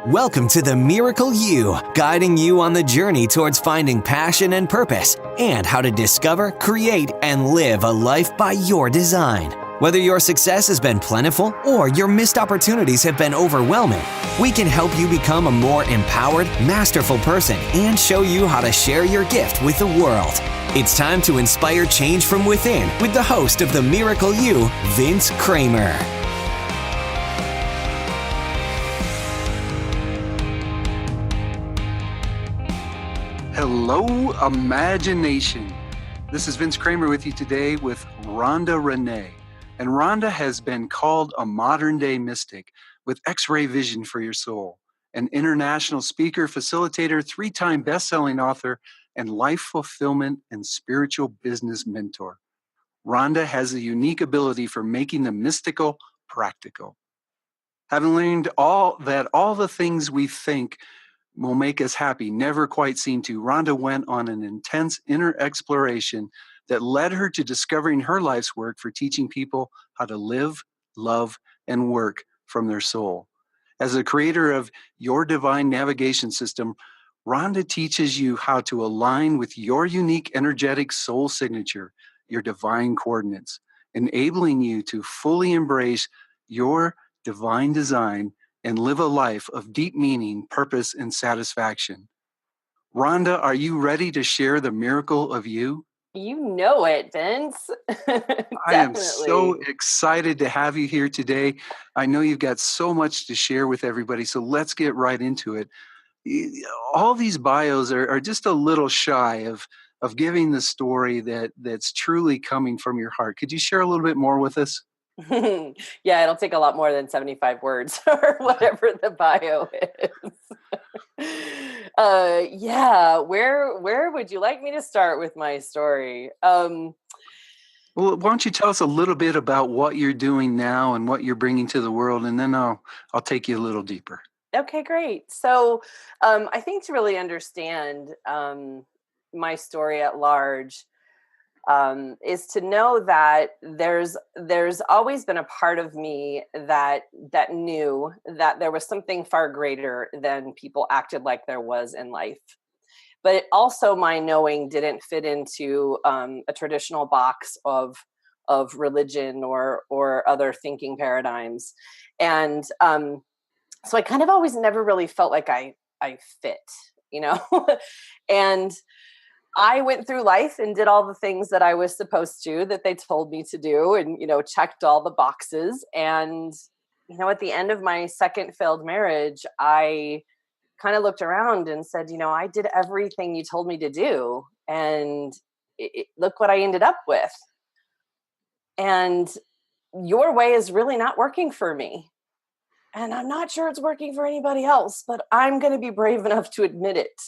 Welcome to the Miracle You, guiding you on the journey towards finding passion and purpose and how to discover, create, and live a life by your design. Whether your success has been plentiful or your missed opportunities have been overwhelming, we can help you become a more empowered, masterful person and show you how to share your gift with the world. It's time to inspire change from within with the host of the Miracle You, Vince Kramer. Hello, imagination. This is Vince Kramer with you today with Ronda Renee. And Ronda has been called a modern-day mystic with X-ray vision for your soul, an international speaker, facilitator, 3-time best-selling author, and life fulfillment and spiritual business mentor. Ronda has a unique ability for making the mystical practical. Having learned all the things we think will make us happy never quite seem to, Ronda went on an intense inner exploration that led her to discovering her life's work for teaching people how to live, love, and work from their soul. As the creator of Your Divine Navigation System, Ronda teaches you how to align with your unique energetic soul signature, your divine coordinates, enabling you to fully embrace your divine design and live a life of deep meaning, purpose, and satisfaction. Ronda, are you ready to share the miracle of you? You know it, Vince. I am so excited to have you here today. I know you've got so much to share with everybody, so let's get right into it. All these bios are just a little shy of giving the story that's truly coming from your heart. Could you share a little bit more with us? Yeah, it'll take a lot more than 75 words or whatever the bio is. Yeah, where would you like me to start with my story? Well, why don't you tell us a little bit about what you're doing now and what you're bringing to the world, and then I'll take you a little deeper. Okay, great. So I think to really understand my story at large, is to know that there's always been a part of me that knew that there was something far greater than people acted like there was in life. But also my knowing didn't fit into a traditional box of religion or other thinking paradigms. And so I kind of always never really felt like I fit, and I went through life and did all the things that I was supposed to, that they told me to do, and, checked all the boxes. And, at the end of my second failed marriage, I kind of looked around and said, I did everything you told me to do. And look what I ended up with. And your way is really not working for me. And I'm not sure it's working for anybody else, but I'm going to be brave enough to admit it.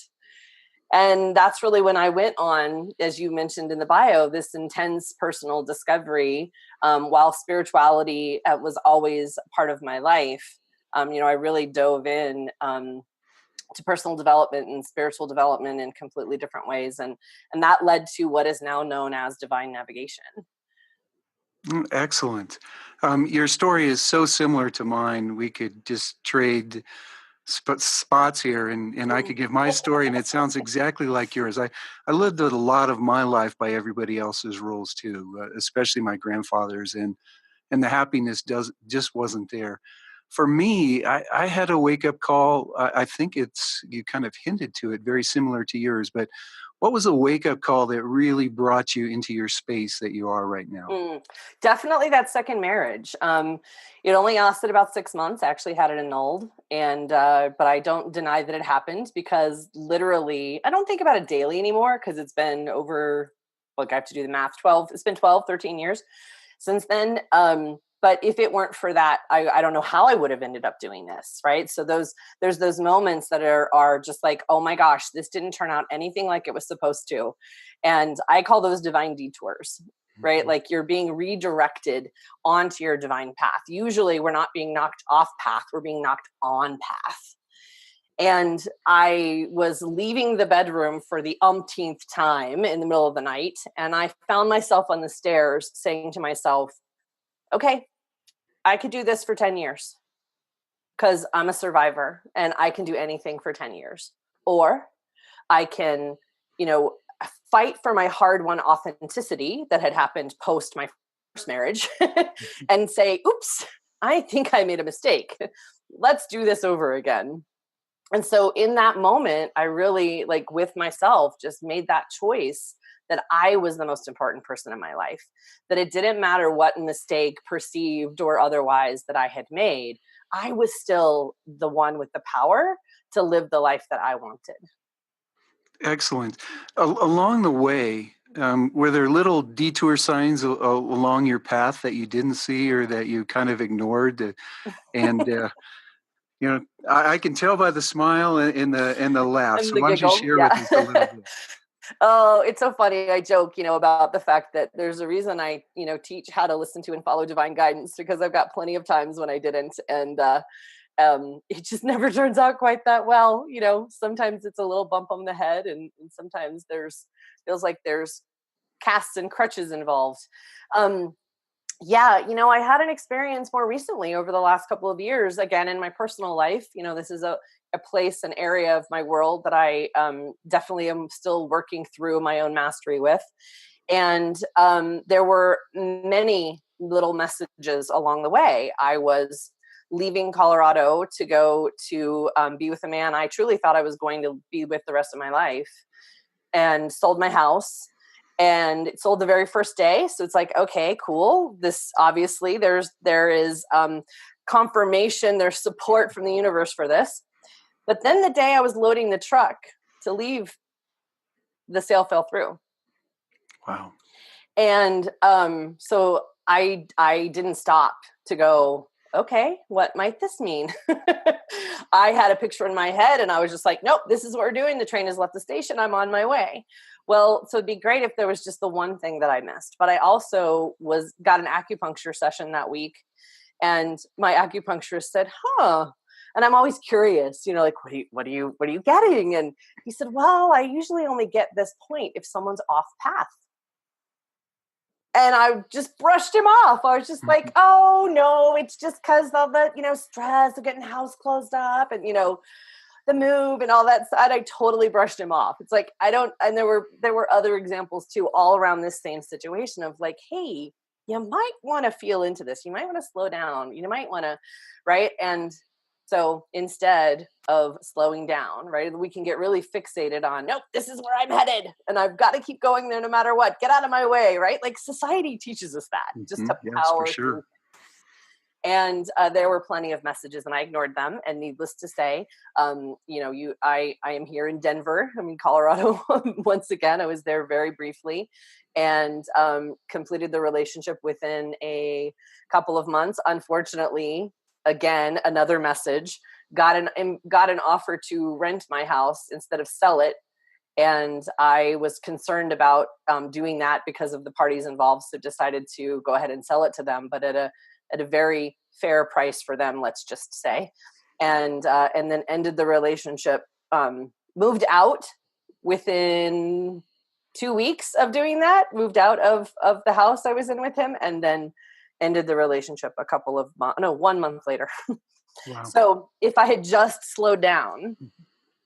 And that's really when I went on, as you mentioned in the bio, this intense personal discovery. While spirituality was always part of my life, I really dove in to personal development and spiritual development in completely different ways. And that led to what is now known as divine navigation. Excellent. Your story is so similar to mine. We could just trade spots here and I could give my story and it sounds exactly like yours. I lived a lot of my life by everybody else's rules too, especially my grandfather's, and the happiness just wasn't there. For me, I had a wake-up call. I think you kind of hinted to it, very similar to yours, but what was a wake-up call that really brought you into your space that you are right now? Definitely that second marriage. It only lasted about 6 months. I actually had it annulled, and but I don't deny that it happened, because literally, I don't think about it daily anymore, because it's been over, I have to do the math, it's been 12, 13 years since then. But if it weren't for that, I don't know how I would have ended up doing this, right? So there's those moments that are just like, oh my gosh, this didn't turn out anything like it was supposed to. And I call those divine detours, right? Mm-hmm. Like you're being redirected onto your divine path. Usually we're not being knocked off path, we're being knocked on path. And I was leaving the bedroom for the umpteenth time in the middle of the night. And I found myself on the stairs saying to myself, okay, I could do this for 10 years. because I'm a survivor and I can do anything for 10 years. Or I can, fight for my hard-won authenticity that had happened post my first marriage and say, oops, I think I made a mistake. Let's do this over again. And so in that moment, I really, like, with myself, just made that choice that I was the most important person in my life, that it didn't matter what mistake, perceived or otherwise, that I had made. I was still the one with the power to live the life that I wanted. Excellent. Along the way, were there little detour signs along your path that you didn't see or that you kind of ignored? And I can tell by the smile and the laugh. And So the why don't you giggle. share with us a little Yeah. bit? Oh, it's so funny. I joke, about the fact that there's a reason I, teach how to listen to and follow divine guidance, because I've got plenty of times when I didn't. And it just never turns out quite that well. Sometimes it's a little bump on the head, and sometimes feels like there's casts and crutches involved. Yeah, I had an experience more recently over the last couple of years, again, in my personal life. This is a place, an area of my world that I definitely am still working through my own mastery with. And there were many little messages along the way. I was leaving Colorado to go to be with a man I truly thought I was going to be with the rest of my life, and sold my house. And it sold the very first day. So it's like, okay, cool. This obviously there is confirmation, there's support from the universe for this. But then the day I was loading the truck to leave, the sale fell through. Wow. And so I didn't stop to go, okay, what might this mean? I had a picture in my head and I was just like, nope, this is what we're doing. The train has left the station. I'm on my way. Well, so it'd be great if there was just the one thing that I missed. But I also got an acupuncture session that week, and my acupuncturist said, and I'm always curious, like, what are you getting? And he said, well, I usually only get this point if someone's off path. And I just brushed him off. I was just like, oh no, it's just because of the, stress of getting house closed up and, the move and all that. And I totally brushed him off. It's like, and there were other examples too, all around this same situation of like, hey, you might want to feel into this. You might want to slow down. You might want to, right? And so instead of slowing down, right, we can get really fixated on, nope, this is where I'm headed and I've got to keep going there no matter what. Get out of my way, right? Like society teaches us that, just to Yes, power for sure. through. And there were plenty of messages and I ignored them. And needless to say, I am here in Denver. I'm in Colorado once again. I was there very briefly and completed the relationship within a couple of months. Unfortunately, again, another message, got an offer to rent my house instead of sell it. And I was concerned about doing that because of the parties involved. So decided to go ahead and sell it to them, but at a very fair price for them, let's just say. And then ended the relationship, moved out within 2 weeks of doing that, moved out of the house I was in with him, and then ended the relationship 1 month later. Wow. So if I had just slowed down,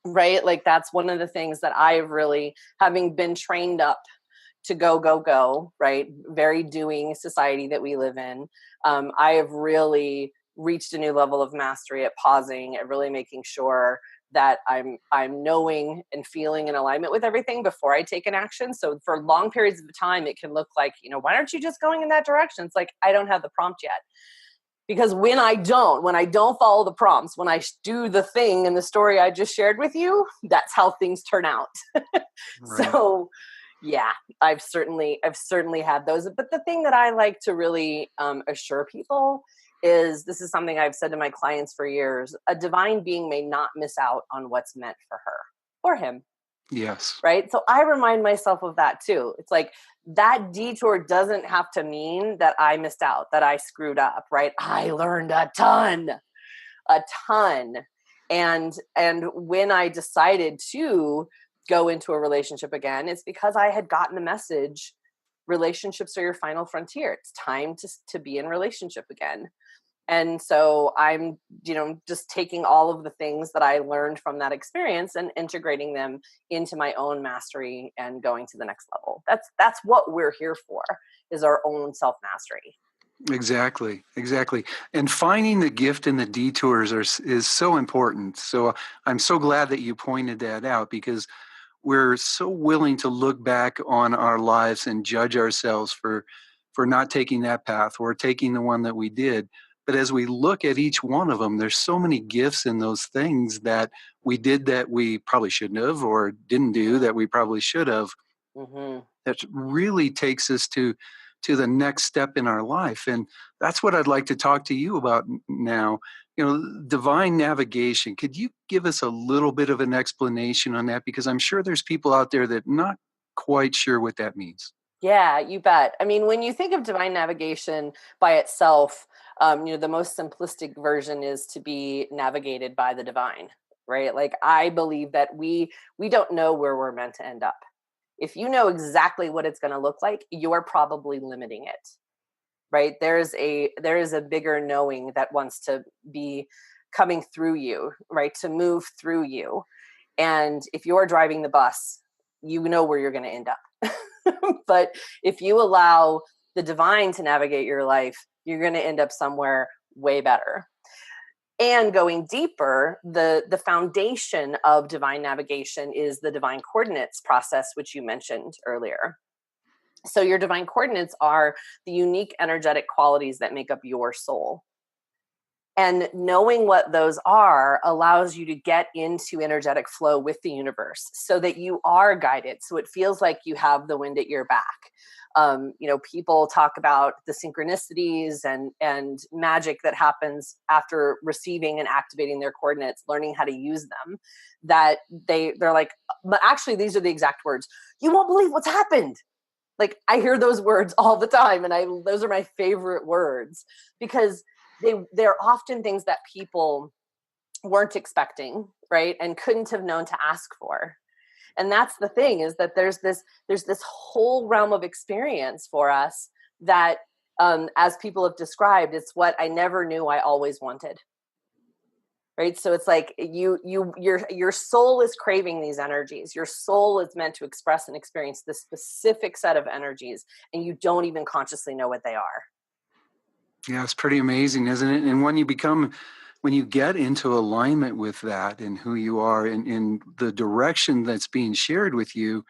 right? Like that's one of the things that I've really, having been trained up to go, right? Very doing society that we live in. I have really reached a new level of mastery at pausing, at really making sure that I'm knowing and feeling in alignment with everything before I take an action. So for long periods of time, it can look like, why aren't you just going in that direction? It's like, I don't have the prompt yet. Because when I don't follow the prompts, when I do the thing in the story I just shared with you, that's how things turn out. Right. So yeah, I've certainly had those. But the thing that I like to really assure people is, this is something I've said to my clients for years: a divine being may not miss out on what's meant for her or him. Yes. Right. So I remind myself of that too. It's like, that detour doesn't have to mean that I missed out, that I screwed up, right? I learned a ton. And when I decided to go into a relationship again, it's because I had gotten the message, relationships are your final frontier. It's time to be in relationship again. And so I'm, just taking all of the things that I learned from that experience and integrating them into my own mastery and going to the next level. That's what we're here for, is our own self-mastery. Exactly, exactly. And finding the gift in the detours is so important. So I'm so glad that you pointed that out, because we're so willing to look back on our lives and judge ourselves for not taking that path or taking the one that we did. But as we look at each one of them, there's so many gifts in those things that we did that we probably shouldn't have, or didn't do that we probably should have. Mm-hmm. That really takes us to the next step in our life. And that's what I'd like to talk to you about now. Divine navigation. Could you give us a little bit of an explanation on that? Because I'm sure there's people out there that not quite sure what that means. Yeah, you bet. I mean, when you think of divine navigation by itself, the most simplistic version is to be navigated by the divine, right? Like, I believe that we don't know where we're meant to end up. If you know exactly what it's going to look like, you're probably limiting it, right? There is a bigger knowing that wants to be coming through you, right? To move through you. And if you're driving the bus, you know where you're going to end up. But if you allow the divine to navigate your life, you're going to end up somewhere way better. And going deeper, the foundation of divine navigation is the divine coordinates process, which you mentioned earlier. So your divine coordinates are the unique energetic qualities that make up your soul. And knowing what those are allows you to get into energetic flow with the universe so that you are guided. So it feels like you have the wind at your back. People talk about the synchronicities and magic that happens after receiving and activating their coordinates, learning how to use them, that they're like, but actually, these are the exact words. You won't believe what's happened. Like, I hear those words all the time, and those are my favorite words, because they're often things that people weren't expecting, right? And couldn't have known to ask for. And that's the thing, is that there's this whole realm of experience for us that, as people have described, it's what I never knew I always wanted. Right. So it's like your soul is craving these energies. Your soul is meant to express and experience this specific set of energies, and you don't even consciously know what they are. Yeah, it's pretty amazing, isn't it? And when you get into alignment with that and who you are and in the direction that's being shared with you,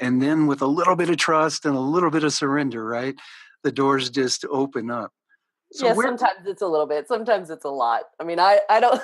and then with a little bit of trust and a little bit of surrender, right? The doors just open up. So Yeah, where sometimes it's a little bit, sometimes it's a lot. I mean, I don't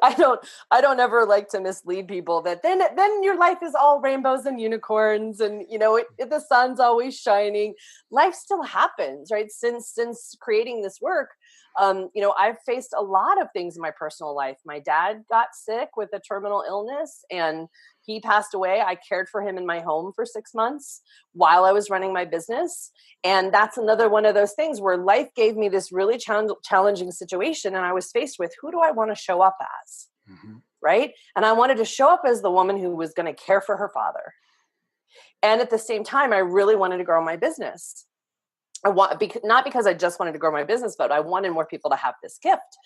I don't ever like to mislead people that then your life is all rainbows and unicorns, and the sun's always shining. Life still happens, right? Since creating this work, I've faced a lot of things in my personal life. My dad got sick with a terminal illness, and he passed away. I cared for him in my home for 6 months while I was running my business. And that's another one of those things where life gave me this really challenging situation. And I was faced with, who do I want to show up as? Mhm. Right. And I wanted to show up as the woman who was going to care for her father. And at the same time, I really wanted to grow my business. Not because I just wanted to grow my business, but I wanted more people to have this gift.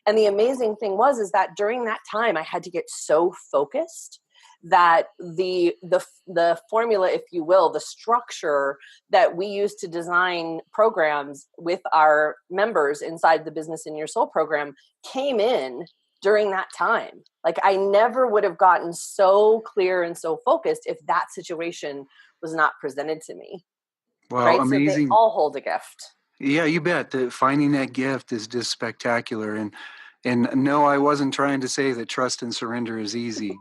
And the amazing thing is that during that time, I had to get so focused that the formula, if you will, the structure that we use to design programs with our members inside the Business in Your Soul program came in during that time. Like, I never would have gotten so clear and so focused if that situation was not presented to me. Wow, Right? So they amazing. all hold a gift. Yeah, you bet. Finding that gift is just spectacular. And no, I wasn't trying to say that trust and surrender is easy.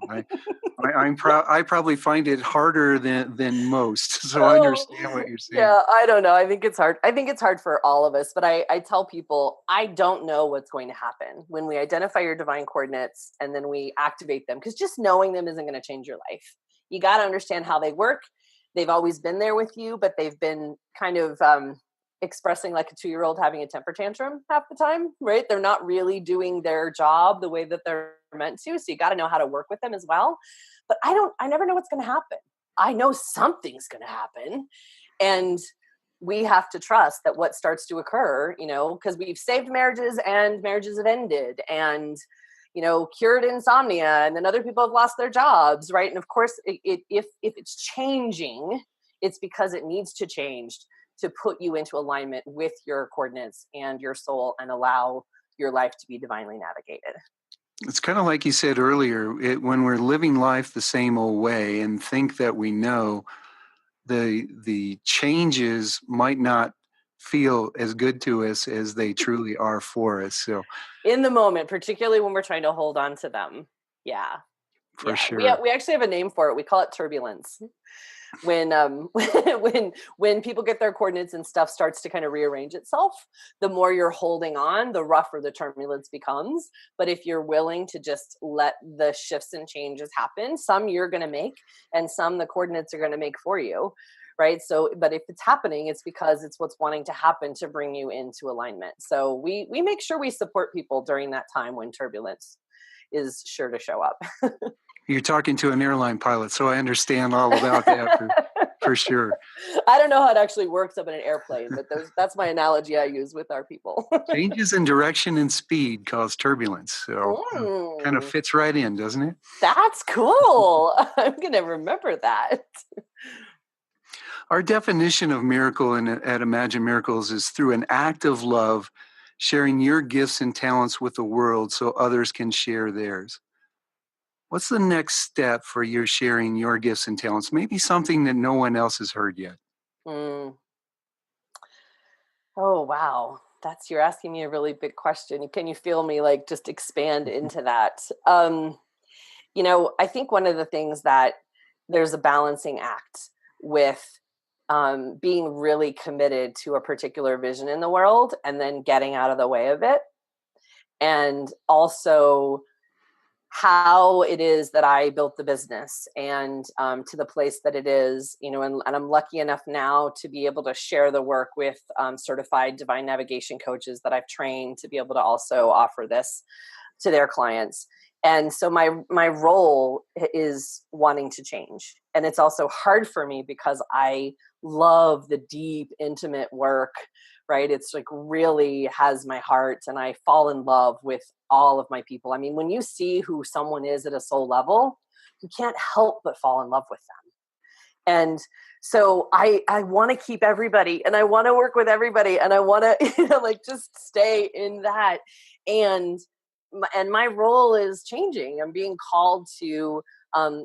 I'm proud. I probably find it harder than most. So I Oh, understand what you're saying. yeah, I don't know. I think it's hard. I think it's hard for all of us, but I tell people, I don't know what's going to happen when we identify your divine coordinates and then we activate them, because just knowing them isn't going to change your life. You got to understand how they work. They've always been there with you, but they've been kind of expressing like a 2-year-old having a temper tantrum half the time, right? They're not really doing their job the way that they're meant to. So you got to know how to work with them as well. But I never know what's going to happen. I know something's going to happen. And we have to trust that what starts to occur, because we've saved marriages and marriages have ended, and cured insomnia, and then other people have lost their jobs, right? And of course, if it's changing, it's because it needs to change to put you into alignment with your coordinates and your soul and allow your life to be divinely navigated. It's kind of like you said earlier, when we're living life the same old way and think that we know, the changes might not feel as good to us as they truly are for us. So in the moment, particularly when we're trying to hold on to them. Yeah. for sure. We actually have a name for it. We call it turbulence. When when people get their coordinates and stuff starts to kind of rearrange itself, the more you're holding on, the rougher the turbulence becomes. But if you're willing to just let the shifts and changes happen, some you're going to make and some the coordinates are going to make for you, right? So, but if it's happening, it's because it's what's wanting to happen to bring you into alignment. So we make sure we support people during that time when turbulence is sure to show up. You're talking to an airline pilot, so I understand all about that for sure. I don't know how it actually works up in an airplane, but that's my analogy I use with our people. Changes in direction and speed cause turbulence. So kind of fits right in, doesn't it? That's cool. I'm going to remember that. Our definition of miracle at Imagine Miracles is through an act of love, sharing your gifts and talents with the world so others can share theirs. What's the next step for you sharing your gifts and talents? Maybe something that no one else has heard yet. Oh, wow. You're asking me a really big question. Can you feel me like just expand into that? I think one of the things that there's a balancing act with being really committed to a particular vision in the world and then getting out of the way of it. And also how it is that I built the business and to the place that it is, and I'm lucky enough now to be able to share the work with certified divine navigation coaches that I've trained to be able to also offer this to their clients. And so my role is wanting to change. And it's also hard for me because I love the deep, intimate work, right? It's like really has my heart, and I fall in love with all of my people. I mean, when you see who someone is at a soul level, you can't help but fall in love with them. And so I want to keep everybody, and I want to work with everybody, and I want to, just stay in that. And my role is changing. I'm being called to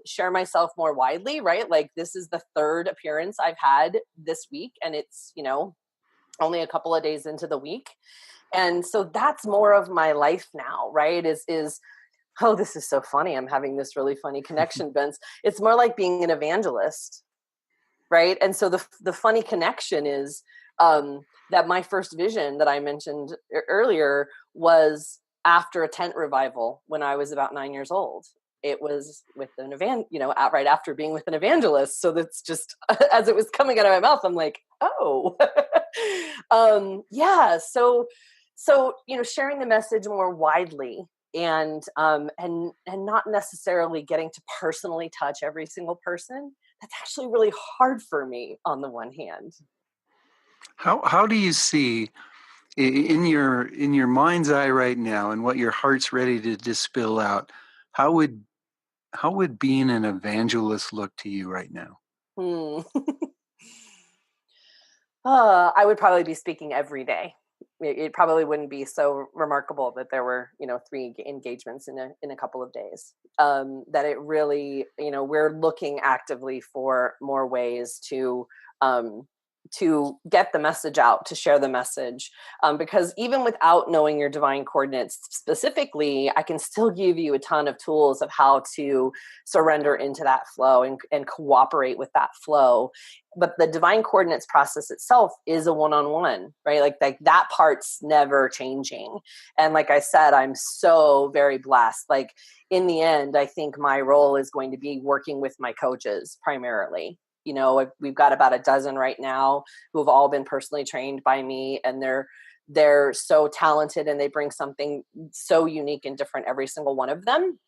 share myself more widely, right? Like this is the third appearance I've had this week, and it's, only a couple of days into the week. And so that's more of my life now, right? Oh, this is so funny. I'm having this really funny connection, Vince. It's more like being an evangelist, right? And so the funny connection is that my first vision that I mentioned earlier was after a tent revival when I was about 9 years old. It was with an right after being with an evangelist. So that's just, as it was coming out of my mouth, I'm like, oh, yeah. So, sharing the message more widely and not necessarily getting to personally touch every single person. That's actually really hard for me on the one hand. How do you see in your mind's eye right now and what your heart's ready to just spill out? How would being an evangelist look to you right now? I would probably be speaking every day. It probably wouldn't be so remarkable that there were, 3 engagements in a couple of days. That it really, we're looking actively for more ways to get the message out, to share the message. Because even without knowing your divine coordinates specifically, I can still give you a ton of tools of how to surrender into that flow and cooperate with that flow. But the divine coordinates process itself is a one-on-one, right? Like that part's never changing. And like I said, I'm so very blessed. Like in the end, I think my role is going to be working with my coaches primarily. We've got about a dozen right now who have all been personally trained by me, and they're so talented and they bring something so unique and different, every single one of them,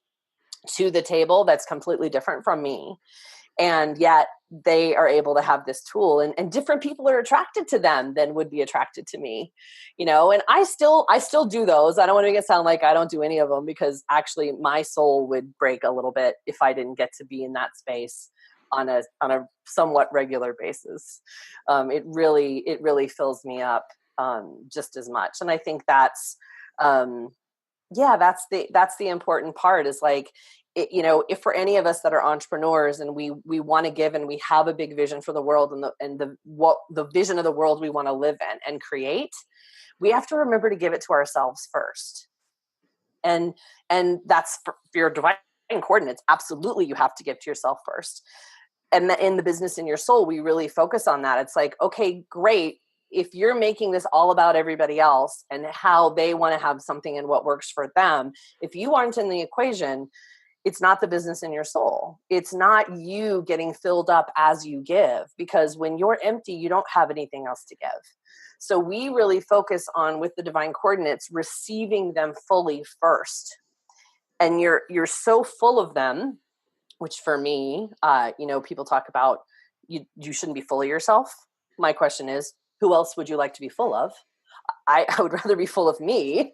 to the table that's completely different from me. And yet they are able to have this tool, and different people are attracted to them than would be attracted to me, and I still do those. I don't want to make it sound like I don't do any of them, because actually my soul would break a little bit if I didn't get to be in that space on a somewhat regular basis. It really fills me up just as much. And I think that's that's the important part, is like, if for any of us that are entrepreneurs and we want to give, and we have a big vision for the world, and the vision of the world we want to live in and create, we have to remember to give it to ourselves first. And that's for your divine coordinates. Absolutely, you have to give to yourself first. And in the business in your soul, we really focus on that. It's like, okay, great. If you're making this all about everybody else and how they want to have something and what works for them, if you aren't in the equation, it's not the business in your soul. It's not you getting filled up as you give, because when you're empty, you don't have anything else to give. So we really focus on, with the divine coordinates, receiving them fully first. And you're so full of them, which for me, people talk about you shouldn't be full of yourself. My question is, who else would you like to be full of? I would rather be full of me.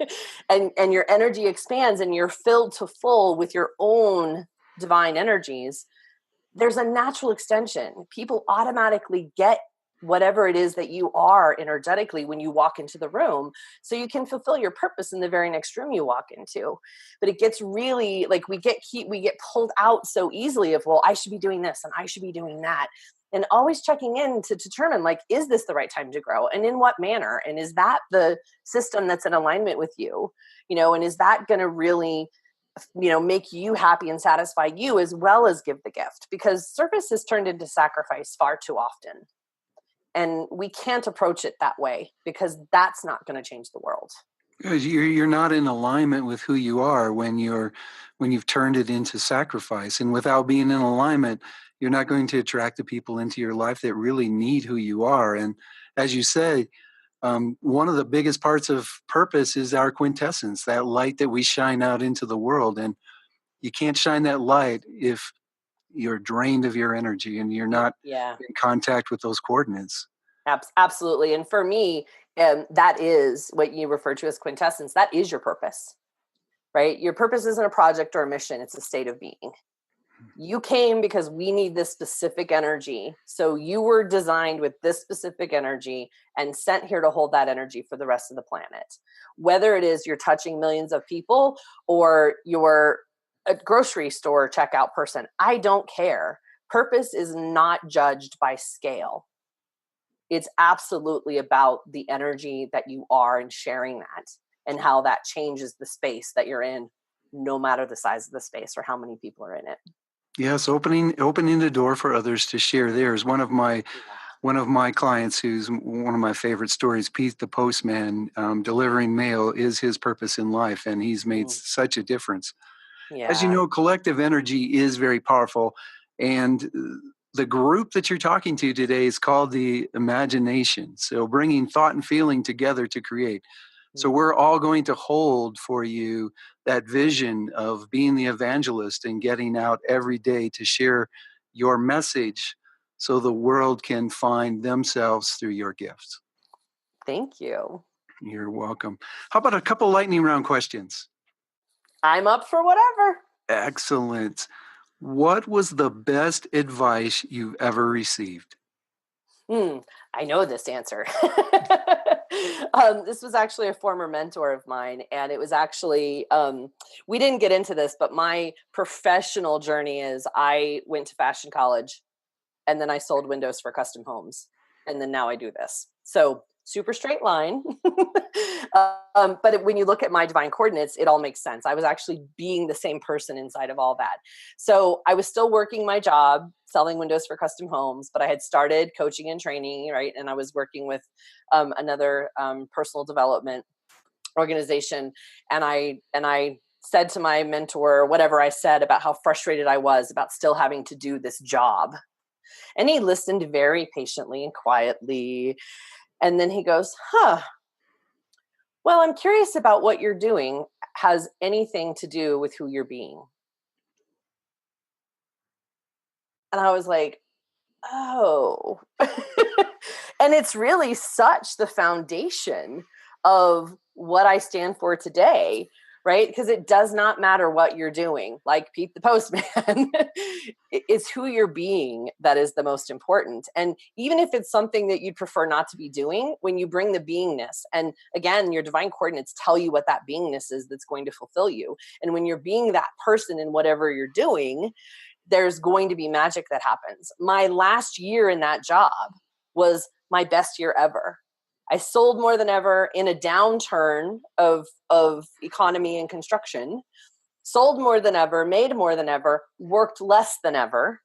And your energy expands, and you're filled to full with your own divine energies. There's a natural extension. People automatically get whatever it is that you are energetically when you walk into the room, so you can fulfill your purpose in the very next room you walk into. But it gets really like, we get pulled out so easily of, well, I should be doing this and I should be doing that. And always checking in to determine, like, is this the right time to grow, and in what manner? And is that the system that's in alignment with you? And is that going to really, make you happy and satisfy you, as well as give the gift? Because service is turned into sacrifice far too often. And we can't approach it that way, because that's not going to change the world. Because you're not in alignment with who you are when you've turned it into sacrifice. And without being in alignment, you're not going to attract the people into your life that really need who you are. And as you say, one of the biggest parts of purpose is our quintessence, that light that we shine out into the world. And you can't shine that light if you're drained of your energy and you're not in contact with those coordinates. Absolutely. And for me, that is what you refer to as quintessence. That is your purpose, right? Your purpose isn't a project or a mission. It's a state of being. You came because we need this specific energy. So you were designed with this specific energy and sent here to hold that energy for the rest of the planet. Whether it is you're touching millions of people, or you're a grocery store checkout person, I don't care. Purpose is not judged by scale. It's absolutely about the energy that you are, and sharing that, and how that changes the space that you're in, no matter the size of the space or how many people are in it. Yes, opening the door for others to share theirs. One of my clients, who's one of my favorite stories, Pete the postman, delivering mail is his purpose in life, and he's made such a difference. Yeah. As you know, collective energy is very powerful, and the group that you're talking to today is called the Imagination. So bringing thought and feeling together to create. So we're all going to hold for you that vision of being the evangelist and getting out every day to share your message, so the world can find themselves through your gifts. Thank you. You're welcome. How about a couple lightning round questions? I'm up for whatever. Excellent. What was the best advice you've ever received? I know this answer. This was actually a former mentor of mine, and it was actually, we didn't get into this, but my professional journey is, I went to fashion college, and then I sold windows for custom homes, and then now I do this. So super straight line. But when you look at my divine coordinates, it all makes sense. I was actually being the same person inside of all that. So I was still working my job, selling windows for custom homes, but I had started coaching and training, right? And I was working with another personal development organization. And I said to my mentor, whatever I said about how frustrated I was about still having to do this job. And he listened very patiently and quietly. And then he goes, well, I'm curious about what you're doing has anything to do with who you're being. And I was like, oh. And it's really such the foundation of what I stand for today, right? Because it does not matter what you're doing, like Pete the Postman. It's who you're being that is the most important. And even if it's something that you'd prefer not to be doing, when you bring the beingness, and again, your divine coordinates tell you what that beingness is that's going to fulfill you. And when you're being that person in whatever you're doing, there's going to be magic that happens. My last year in that job was my best year ever. I sold more than ever in a downturn of economy and construction, sold more than ever, made more than ever, worked less than ever,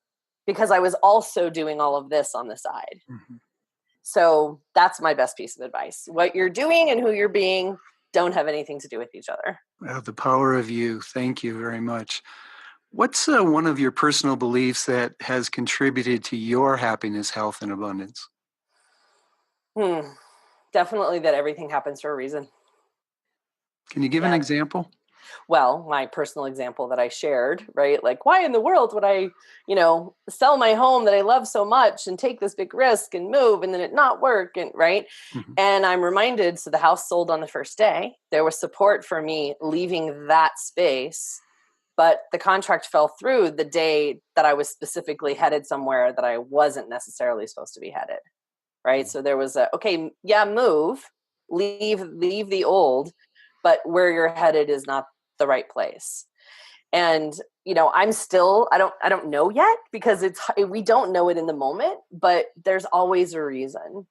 because I was also doing all of this on the side. Mm-hmm. So that's my best piece of advice. What you're doing and who you're being don't have anything to do with each other. The power of you. Thank you very much. What's one of your personal beliefs that has contributed to your happiness, health, and abundance? Definitely that everything happens for a reason. Can you give an example? Well, my personal example that I shared, right? Like, why in the world would I, sell my home that I love so much and take this big risk and move and then it not work, and right? Mm-hmm. And I'm reminded, so the house sold on the first day. There was support for me leaving that space, but the contract fell through the day that I was specifically headed somewhere that I wasn't necessarily supposed to be headed, right? So there was move, leave the old, but where you're headed is not the right place. And, I'm still, I don't know yet, because we don't know it in the moment, but there's always a reason.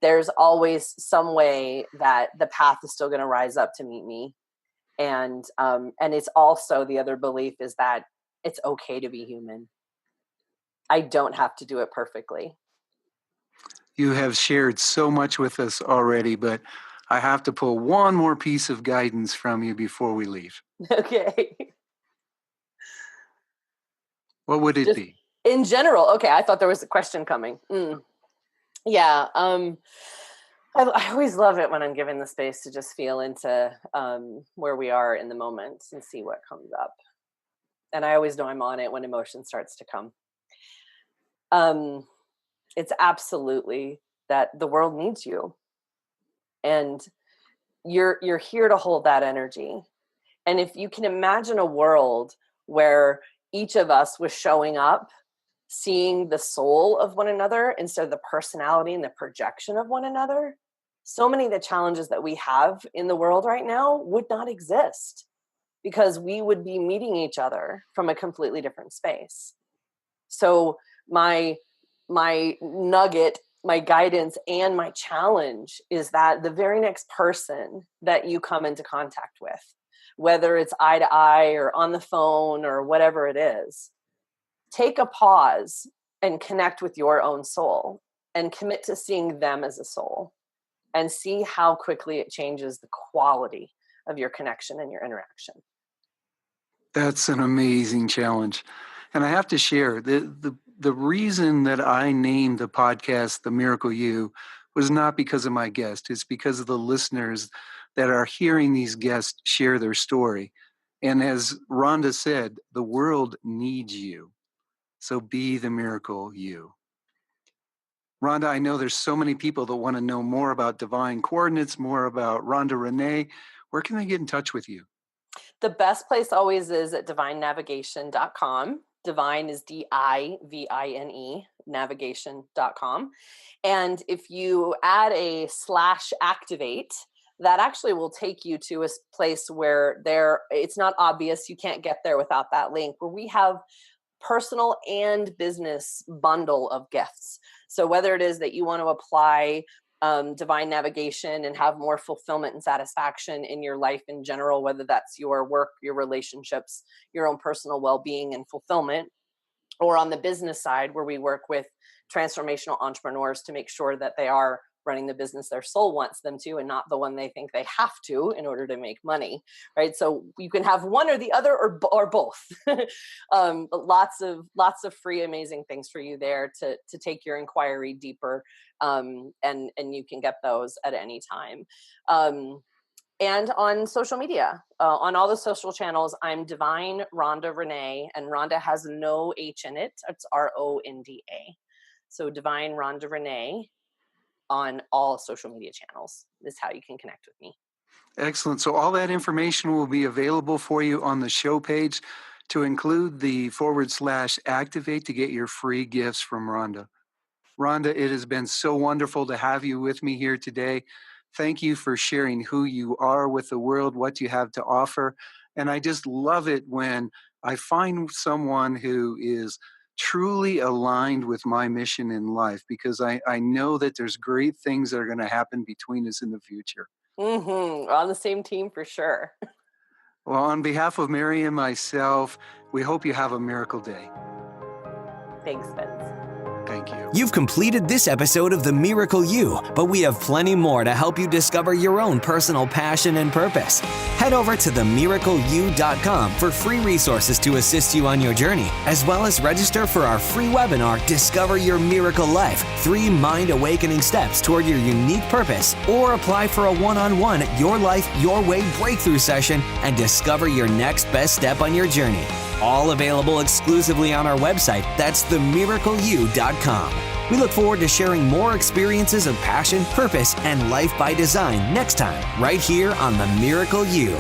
There's always some way that the path is still going to rise up to meet me. And it's also, the other belief is that it's okay to be human. I don't have to do it perfectly. You have shared so much with us already, but I have to pull one more piece of guidance from you before we leave. Okay. What would it be? In general. Okay. I thought there was a question coming. Yeah. I always love it when I'm given the space to just feel into where we are in the moment and see what comes up. And I always know I'm on it when emotion starts to come. It's absolutely that the world needs you. And you're here to hold that energy. And if you can imagine a world where each of us was showing up, seeing the soul of one another instead of the personality and the projection of one another, so many of the challenges that we have in the world right now would not exist, because we would be meeting each other from a completely different space. So my nugget, my guidance, and my challenge is that the very next person that you come into contact with, whether it's eye to eye or on the phone or whatever it is, take a pause and connect with your own soul and commit to seeing them as a soul, and see how quickly it changes the quality of your connection and your interaction. That's an amazing challenge. And I have to share, the reason that I named the podcast The Miracle You was not because of my guest. It's because of the listeners that are hearing these guests share their story. And as Rhonda said, the world needs you. So be the miracle you. Rhonda, I know there's so many people that want to know more about divine coordinates, more about Ronda Renee. Where can they get in touch with you? The best place always is at divinenavigation.com. Divine is DIVINE, navigation.com. And if you add a /activate, that actually will take you to a place where it's not obvious. You can't get there without that link, where we have personal and business bundle of gifts. So whether it is that you want to apply divine navigation and have more fulfillment and satisfaction in your life in general, whether that's your work, your relationships, your own personal well-being and fulfillment, or on the business side, where we work with transformational entrepreneurs to make sure that they are running the business their soul wants them to, and not the one they think they have to in order to make money, right? So you can have one or the other, or both. But lots of free, amazing things for you there to take your inquiry deeper, and you can get those at any time. And on social media, on all the social channels, I'm Divine Ronda Renee, and Ronda has no H in it. It's RONDA. So Divine Ronda Renee on all social media channels is how you can connect with me. Excellent. So all that information will be available for you on the show page, to include the /activate to get your free gifts from Rhonda. Rhonda, it has been so wonderful to have you with me here today. Thank you for sharing who you are with the world, what you have to offer. And I just love it when I find someone who is truly aligned with my mission in life, because I know that there's great things that are going to happen between us in the future. We're on the same team for sure. Well, on behalf of Mary and myself, we hope you have a miracle day. Thanks, Vince. Thank you. You've completed this episode of The Miracle You, but we have plenty more to help you discover your own personal passion and purpose. Head over to themiracleyou.com for free resources to assist you on your journey, as well as register for our free webinar, Discover Your Miracle Life, 3 mind-awakening steps toward your unique purpose, or apply for a one-on-one Your Life, Your Way breakthrough session and discover your next best step on your journey. All available exclusively on our website. That's themiracleyou.com. We look forward to sharing more experiences of passion, purpose, and life by design next time, right here on The Miracle You.